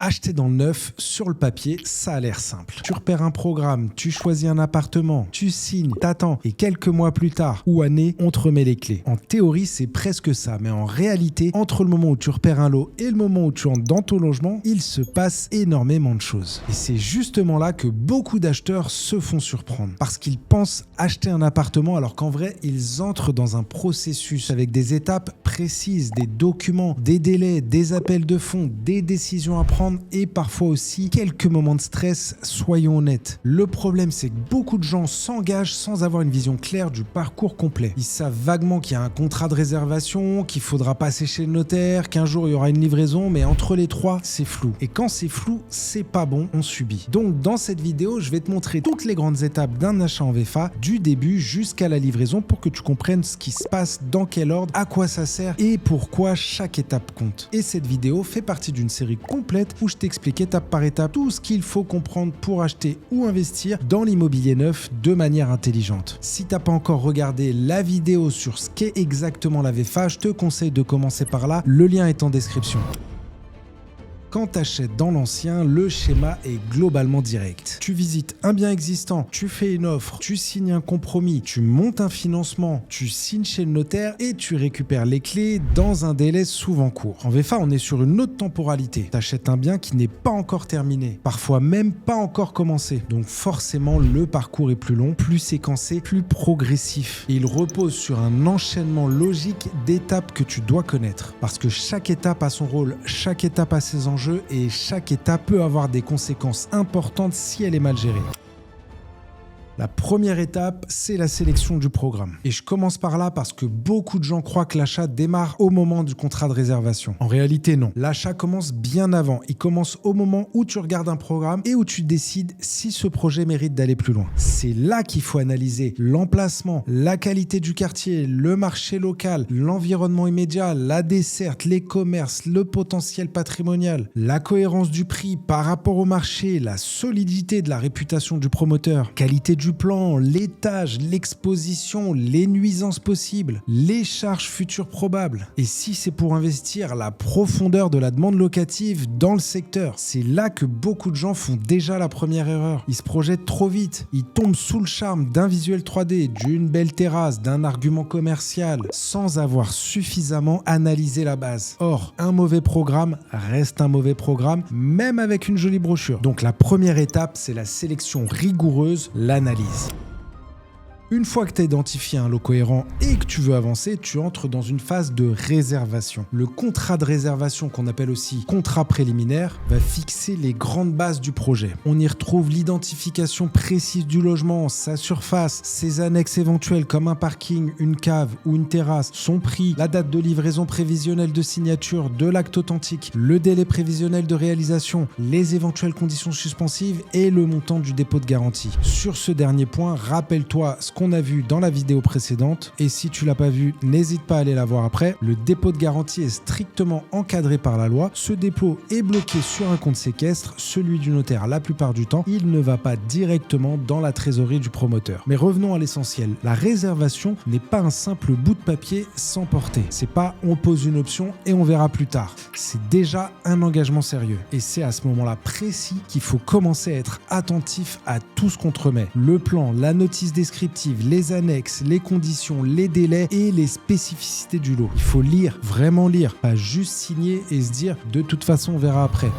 Acheter dans le neuf, sur le papier, ça a l'air simple. Tu repères un programme, tu choisis un appartement, tu signes, t'attends et quelques mois plus tard ou années, on te remet les clés. En théorie, c'est presque ça, mais en réalité, entre le moment où tu repères un lot et le moment où tu entres dans ton logement, il se passe énormément de choses. Et c'est justement là que beaucoup d'acheteurs se font surprendre parce qu'ils pensent acheter un appartement alors qu'en vrai, ils entrent dans un processus avec des étapes précises, des documents, des délais, des appels de fonds, des décisions à prendre et parfois aussi quelques moments de stress, soyons honnêtes. Le problème, c'est que beaucoup de gens s'engagent sans avoir une vision claire du parcours complet. Ils savent vaguement qu'il y a un contrat de réservation, qu'il faudra passer chez le notaire, qu'un jour il y aura une livraison, mais entre les trois, c'est flou. Et quand c'est flou, c'est pas bon, on subit. Donc dans cette vidéo, je vais te montrer toutes les grandes étapes d'un achat en VFA, du début jusqu'à la livraison pour que tu comprennes ce qui se passe, dans quel ordre, à quoi ça sert et pourquoi chaque étape compte. Et cette vidéo fait partie d'une série complète où je t'explique étape par étape tout ce qu'il faut comprendre pour acheter ou investir dans l'immobilier neuf de manière intelligente. Si t'as pas encore regardé la vidéo sur ce qu'est exactement la VFA, je te conseille de commencer par là, le lien est en description. Quand tu achètes dans l'ancien, le schéma est globalement direct. Tu visites un bien existant, tu fais une offre, tu signes un compromis, tu montes un financement, tu signes chez le notaire et tu récupères les clés dans un délai souvent court. En VFA, on est sur une autre temporalité. Tu achètes un bien qui n'est pas encore terminé, parfois même pas encore commencé. Donc forcément, le parcours est plus long, plus séquencé, plus progressif. Et il repose sur un enchaînement logique d'étapes que tu dois connaître. Parce que chaque étape a son rôle, chaque étape a ses enjeux, et chaque étape peut avoir des conséquences importantes si elle est mal gérée. La première étape, c'est la sélection du programme. Et je commence par là parce que beaucoup de gens croient que l'achat démarre au moment du contrat de réservation. En réalité, non. L'achat commence bien avant. Il commence au moment où tu regardes un programme et où tu décides si ce projet mérite d'aller plus loin. C'est là qu'il faut analyser l'emplacement, la qualité du quartier, le marché local, l'environnement immédiat, la desserte, les commerces, le potentiel patrimonial, la cohérence du prix par rapport au marché, la solidité de la réputation du promoteur, qualité du plan, l'étage, l'exposition, les nuisances possibles, les charges futures probables. Et si c'est pour investir, la profondeur de la demande locative dans le secteur. C'est là que beaucoup de gens font déjà la première erreur. Ils se projettent trop vite. Ils tombent sous le charme d'un visuel 3D, d'une belle terrasse, d'un argument commercial, sans avoir suffisamment analysé la base. Or, un mauvais programme reste un mauvais programme, même avec une jolie brochure. Donc la première étape, c'est la sélection rigoureuse, l'analyse. Une fois que tu as identifié un lot cohérent et que tu veux avancer, tu entres dans une phase de réservation. Le contrat de réservation, qu'on appelle aussi contrat préliminaire, va fixer les grandes bases du projet. On y retrouve l'identification précise du logement, sa surface, ses annexes éventuelles comme un parking, une cave ou une terrasse, son prix, la date de livraison prévisionnelle de signature de l'acte authentique, le délai prévisionnel de réalisation, les éventuelles conditions suspensives et le montant du dépôt de garantie. Sur ce dernier point, rappelle-toi ce qu'on a vu dans la vidéo précédente et si tu l'as pas vu, n'hésite pas à aller la voir après. Le dépôt de garantie est strictement encadré par la loi. Ce dépôt est bloqué sur un compte séquestre, celui du notaire la plupart du temps. Il ne va pas directement dans la trésorerie du promoteur. Mais revenons à l'essentiel. La réservation n'est pas un simple bout de papier sans portée. C'est pas on pose une option et on verra plus tard. C'est déjà un engagement sérieux. Et c'est à ce moment-là précis qu'il faut commencer à être attentif à tout ce qu'on te remet. Le plan, la notice descriptive, les annexes, les conditions, les délais et les spécificités du lot. Il faut lire, vraiment lire, pas juste signer et se dire de toute façon on verra après.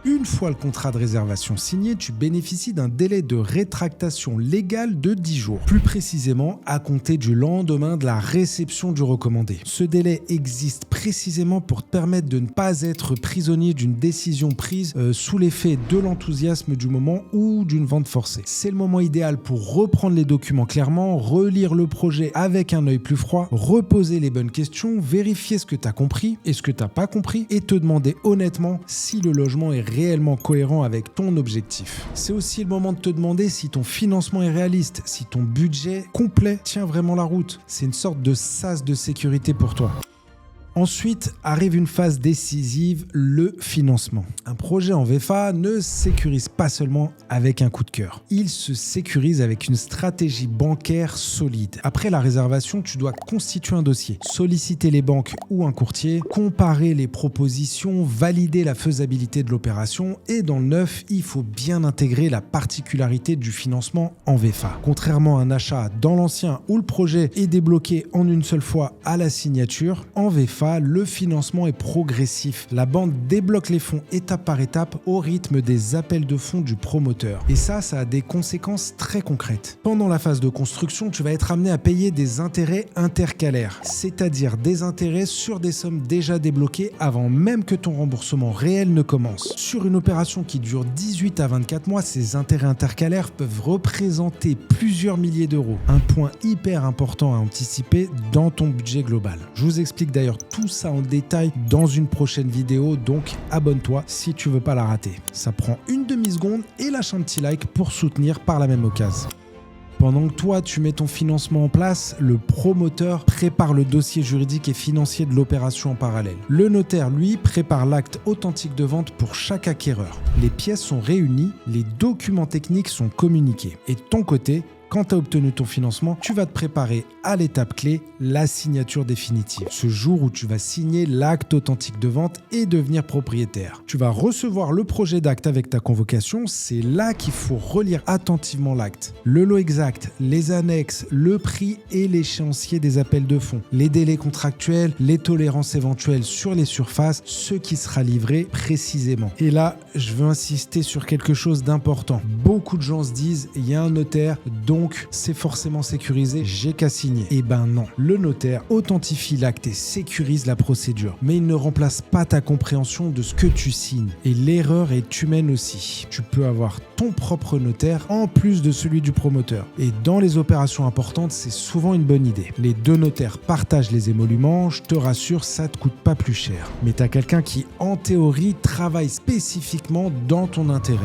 Une fois le contrat de réservation signé, tu bénéficies d'un délai de rétractation légale de 10 jours. Plus précisément, à compter du lendemain de la réception du recommandé. Ce délai existe précisément pour te permettre de ne pas être prisonnier d'une décision prise sous l'effet de l'enthousiasme du moment ou d'une vente forcée. C'est le moment idéal pour reprendre les documents clairement, relire le projet avec un œil plus froid, reposer les bonnes questions, vérifier ce que tu as compris et ce que tu n'as pas compris et te demander honnêtement si le logement est réellement cohérent avec ton objectif. C'est aussi le moment de te demander si ton financement est réaliste, si ton budget complet tient vraiment la route. C'est une sorte de sas de sécurité pour toi. Ensuite arrive une phase décisive, le financement. Un projet en VFA ne sécurise pas seulement avec un coup de cœur. Il se sécurise avec une stratégie bancaire solide. Après la réservation, tu dois constituer un dossier, solliciter les banques ou un courtier, comparer les propositions, valider la faisabilité de l'opération et dans le neuf, il faut bien intégrer la particularité du financement en VFA. Contrairement à un achat dans l'ancien où le projet est débloqué en une seule fois à la signature, en VFA, le financement est progressif. La banque débloque les fonds étape par étape au rythme des appels de fonds du promoteur. Et ça a des conséquences très concrètes. Pendant la phase de construction, tu vas être amené à payer des intérêts intercalaires, c'est-à-dire des intérêts sur des sommes déjà débloquées avant même que ton remboursement réel ne commence. Sur une opération qui dure 18 à 24 mois, ces intérêts intercalaires peuvent représenter plusieurs milliers d'euros. Un point hyper important à anticiper dans ton budget global. Je vous explique d'ailleurs tout ça en détail dans une prochaine vidéo, donc abonne-toi si tu veux pas la rater. Ça prend une demi-seconde et lâche un petit like pour soutenir par la même occasion. Pendant que toi, tu mets ton financement en place, le promoteur prépare le dossier juridique et financier de l'opération en parallèle. Le notaire, lui, prépare l'acte authentique de vente pour chaque acquéreur. Les pièces sont réunies, les documents techniques sont communiqués. Et de ton côté, quand tu as obtenu ton financement, tu vas te préparer à l'étape clé, la signature définitive. Ce jour où tu vas signer l'acte authentique de vente et devenir propriétaire. Tu vas recevoir le projet d'acte avec ta convocation. C'est là qu'il faut relire attentivement l'acte. Le lot exact, les annexes, le prix et l'échéancier des appels de fonds, les délais contractuels, les tolérances éventuelles sur les surfaces, ce qui sera livré précisément. Et là, je veux insister sur quelque chose d'important. Beaucoup de gens se disent, il y a un notaire, donc c'est forcément sécurisé, j'ai qu'à signer. Eh ben non, le notaire authentifie l'acte et sécurise la procédure, mais il ne remplace pas ta compréhension de ce que tu signes. Et l'erreur est humaine aussi. Tu peux avoir ton propre notaire en plus de celui du promoteur. Et dans les opérations importantes, c'est souvent une bonne idée. Les deux notaires partagent les émoluments, je te rassure, ça te coûte pas plus cher. Mais tu as quelqu'un qui, en théorie, travaille spécifiquement dans ton intérêt.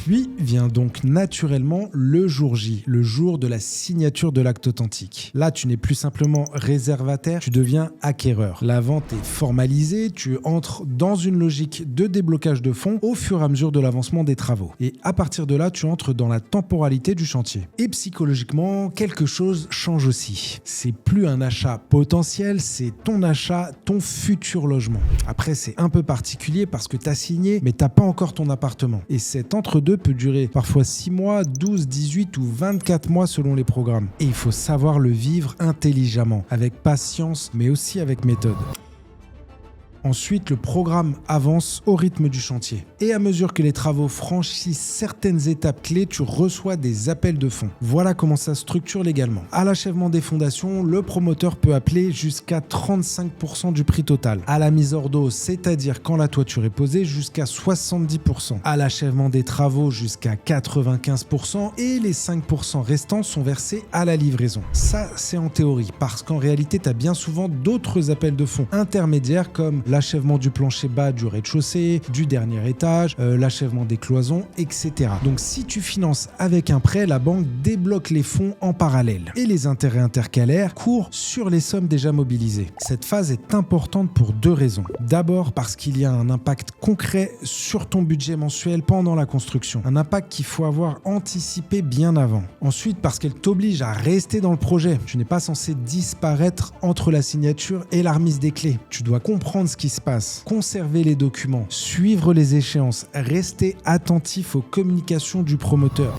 Puis vient donc naturellement le jour J, le jour de la signature de l'acte authentique. Là, tu n'es plus simplement réservataire, tu deviens acquéreur. La vente est formalisée, tu entres dans une logique de déblocage de fonds au fur et à mesure de l'avancement des travaux. Et à partir de là, tu entres dans la temporalité du chantier. Et psychologiquement, quelque chose change aussi. C'est plus un achat potentiel, c'est ton achat, ton futur logement. Après, c'est un peu particulier parce que tu as signé, mais tu n'as pas encore ton appartement. Et cet entre-deux peut durer parfois 6 mois, 12, 18 ou 24 mois selon les programmes. Et il faut savoir le vivre intelligemment, avec patience, mais aussi avec méthode. Ensuite, le programme avance au rythme du chantier. Et à mesure que les travaux franchissent certaines étapes clés, tu reçois des appels de fonds. Voilà comment ça se structure légalement. À l'achèvement des fondations, le promoteur peut appeler jusqu'à 35% du prix total. À la mise hors d'eau, c'est-à-dire quand la toiture est posée, jusqu'à 70%. À l'achèvement des travaux, jusqu'à 95%. Et les 5% restants sont versés à la livraison. Ça, c'est en théorie, parce qu'en réalité, tu as bien souvent d'autres appels de fonds intermédiaires comme l'achèvement du plancher bas du rez-de-chaussée, du dernier étage, l'achèvement des cloisons, etc. Donc si tu finances avec un prêt, la banque débloque les fonds en parallèle. Et les intérêts intercalaires courent sur les sommes déjà mobilisées. Cette phase est importante pour deux raisons. D'abord parce qu'il y a un impact concret sur ton budget mensuel pendant la construction. Un impact qu'il faut avoir anticipé bien avant. Ensuite parce qu'elle t'oblige à rester dans le projet. Tu n'es pas censé disparaître entre la signature et la remise des clés. Tu dois comprendre ce qui se passe, conserver les documents, suivre les échéances, rester attentif aux communications du promoteur.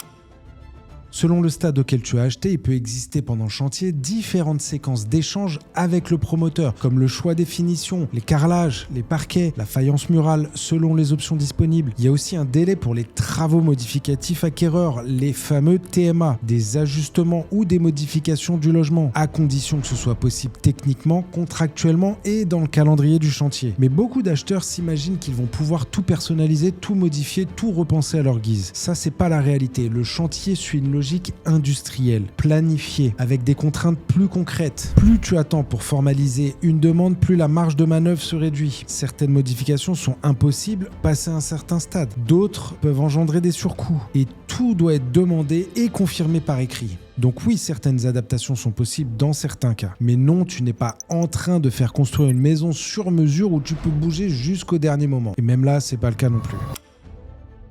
Selon le stade auquel tu as acheté, il peut exister pendant le chantier différentes séquences d'échanges avec le promoteur, comme le choix des finitions, les carrelages, les parquets, la faïence murale, selon les options disponibles. Il y a aussi un délai pour les travaux modificatifs acquéreurs, les fameux TMA, des ajustements ou des modifications du logement, à condition que ce soit possible techniquement, contractuellement et dans le calendrier du chantier. Mais beaucoup d'acheteurs s'imaginent qu'ils vont pouvoir tout personnaliser, tout modifier, tout repenser à leur guise. Ça, c'est pas la réalité. Le chantier suit une logique logique industrielle, planifiée, avec des contraintes plus concrètes. Plus tu attends pour formaliser une demande, plus la marge de manœuvre se réduit. Certaines modifications sont impossibles passé un certain stade. D'autres peuvent engendrer des surcoûts. Et tout doit être demandé et confirmé par écrit. Donc oui, certaines adaptations sont possibles dans certains cas. Mais non, tu n'es pas en train de faire construire une maison sur mesure où tu peux bouger jusqu'au dernier moment. Et même là, c'est pas le cas non plus.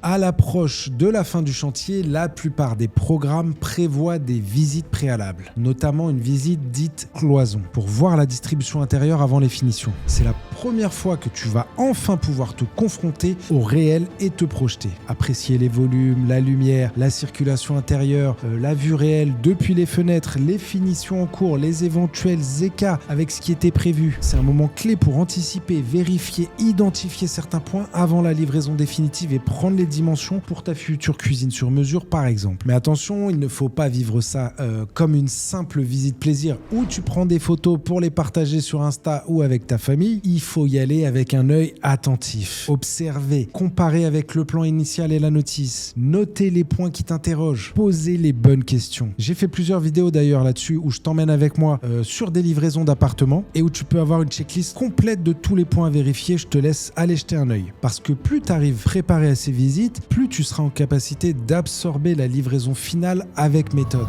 À l'approche de la fin du chantier, la plupart des programmes prévoient des visites préalables, notamment une visite dite cloison, pour voir la distribution intérieure avant les finitions. C'est la première fois que tu vas enfin pouvoir te confronter au réel et te projeter. Apprécier les volumes, la lumière, la circulation intérieure, la vue réelle depuis les fenêtres, les finitions en cours, les éventuels écarts avec ce qui était prévu. C'est un moment clé pour anticiper, vérifier, identifier certains points avant la livraison définitive et prendre les dimensions pour ta future cuisine sur mesure par exemple. Mais attention, il ne faut pas vivre ça comme une simple visite plaisir où tu prends des photos pour les partager sur Insta ou avec ta famille. Il faut y aller avec un œil attentif, observer, comparer avec le plan initial et la notice, noter les points qui t'interrogent, poser les bonnes questions. J'ai fait plusieurs vidéos d'ailleurs là-dessus où je t'emmène avec moi sur des livraisons d'appartements et où tu peux avoir une checklist complète de tous les points à vérifier. Je te laisse aller jeter un œil parce que plus tu arrives préparé à ces visites, plus tu seras en capacité d'absorber la livraison finale avec méthode.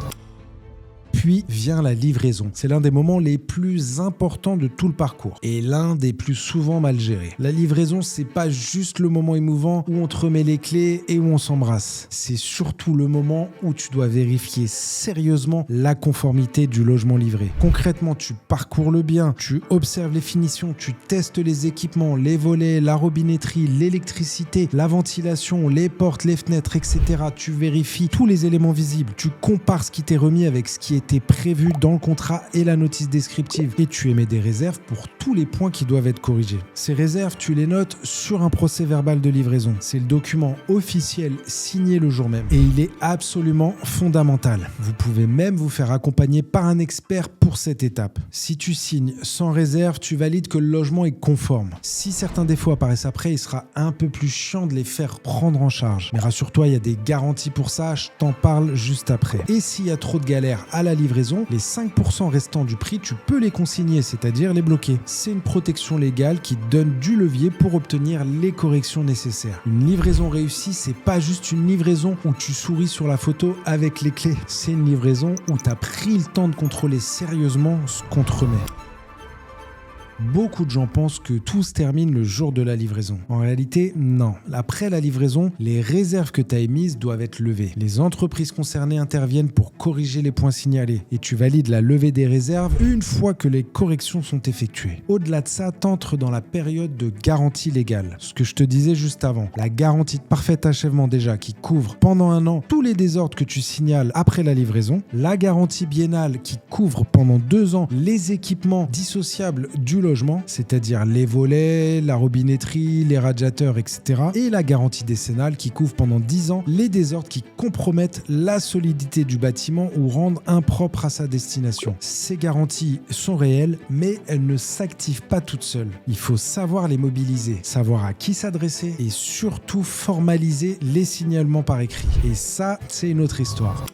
Puis vient la livraison. C'est l'un des moments les plus importants de tout le parcours et l'un des plus souvent mal gérés. La livraison, c'est pas juste le moment émouvant où on te remet les clés et où on s'embrasse. C'est surtout le moment où tu dois vérifier sérieusement la conformité du logement livré. Concrètement, tu parcours le bien, tu observes les finitions, tu testes les équipements, les volets, la robinetterie, l'électricité, la ventilation, les portes, les fenêtres, etc. Tu vérifies tous les éléments visibles. Tu compares ce qui t'est remis avec ce qui était prévu dans le contrat et la notice descriptive et tu émets des réserves pour tous les points qui doivent être corrigés. Ces réserves, tu les notes sur un procès-verbal de livraison. C'est le document officiel signé le jour même et il est absolument fondamental. Vous pouvez même vous faire accompagner par un expert pour cette étape. Si tu signes sans réserve, tu valides que le logement est conforme. Si certains défauts apparaissent après, il sera un peu plus chiant de les faire prendre en charge. Mais rassure-toi, il y a des garanties pour ça, je t'en parle juste après. Et s'il y a trop de galères à la livraison, les 5% restants du prix, tu peux les consigner, c'est-à-dire les bloquer. C'est une protection légale qui donne du levier pour obtenir les corrections nécessaires. Une livraison réussie, c'est pas juste une livraison où tu souris sur la photo avec les clés. C'est une livraison où tu as pris le temps de contrôler sérieusement ce qu'on te remet. Beaucoup de gens pensent que tout se termine le jour de la livraison. En réalité, non. Après la livraison, les réserves que tu as émises doivent être levées. Les entreprises concernées interviennent pour corriger les points signalés et tu valides la levée des réserves une fois que les corrections sont effectuées. Au-delà de ça, t'entres dans la période de garantie légale. Ce que je te disais juste avant. La garantie de parfait achèvement déjà qui couvre pendant 1 an tous les désordres que tu signales après la livraison. La garantie biennale qui couvre pendant 2 ans les équipements dissociables du logement, c'est-à-dire les volets, la robinetterie, les radiateurs, etc. Et la garantie décennale qui couvre pendant 10 ans les désordres qui compromettent la solidité du bâtiment ou rendent impropre à sa destination. Ces garanties sont réelles, mais elles ne s'activent pas toutes seules. Il faut savoir les mobiliser, savoir à qui s'adresser et surtout formaliser les signalements par écrit. Et ça, c'est une autre histoire.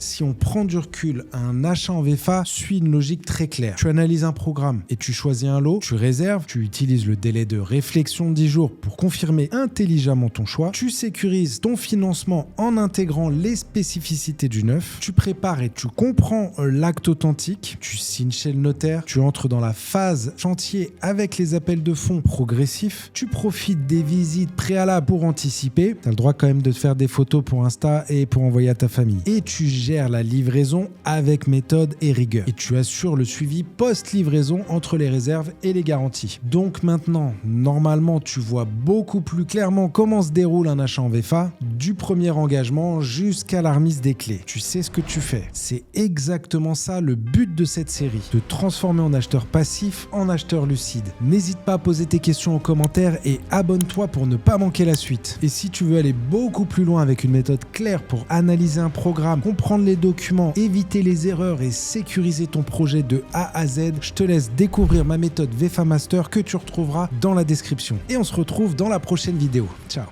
Si on prend du recul, un achat en VFA suit une logique très claire. Tu analyses un programme et tu choisis un lot, tu réserves, tu utilises le délai de réflexion de 10 jours pour confirmer intelligemment ton choix, tu sécurises ton financement en intégrant les spécificités du neuf, tu prépares et tu comprends l'acte authentique, tu signes chez le notaire, tu entres dans la phase chantier avec les appels de fonds progressifs, tu profites des visites préalables pour anticiper, tu as le droit quand même de te faire des photos pour Insta et pour envoyer à ta famille, et tu gères la livraison avec méthode et rigueur. Et tu assures le suivi post-livraison entre les réserves et les garanties. Donc maintenant, normalement, tu vois beaucoup plus clairement comment se déroule un achat en VFA, du premier engagement jusqu'à la remise des clés. Tu sais ce que tu fais. C'est exactement ça le but de cette série, de transformer en acheteur passif en acheteur lucide. N'hésite pas à poser tes questions en commentaire et abonne-toi pour ne pas manquer la suite. Et si tu veux aller beaucoup plus loin avec une méthode claire pour analyser un programme, comprendre les documents, éviter les erreurs et sécuriser ton projet de A à Z, je te laisse découvrir ma méthode VFA Master que tu retrouveras dans la description. Et on se retrouve dans la prochaine vidéo. Ciao.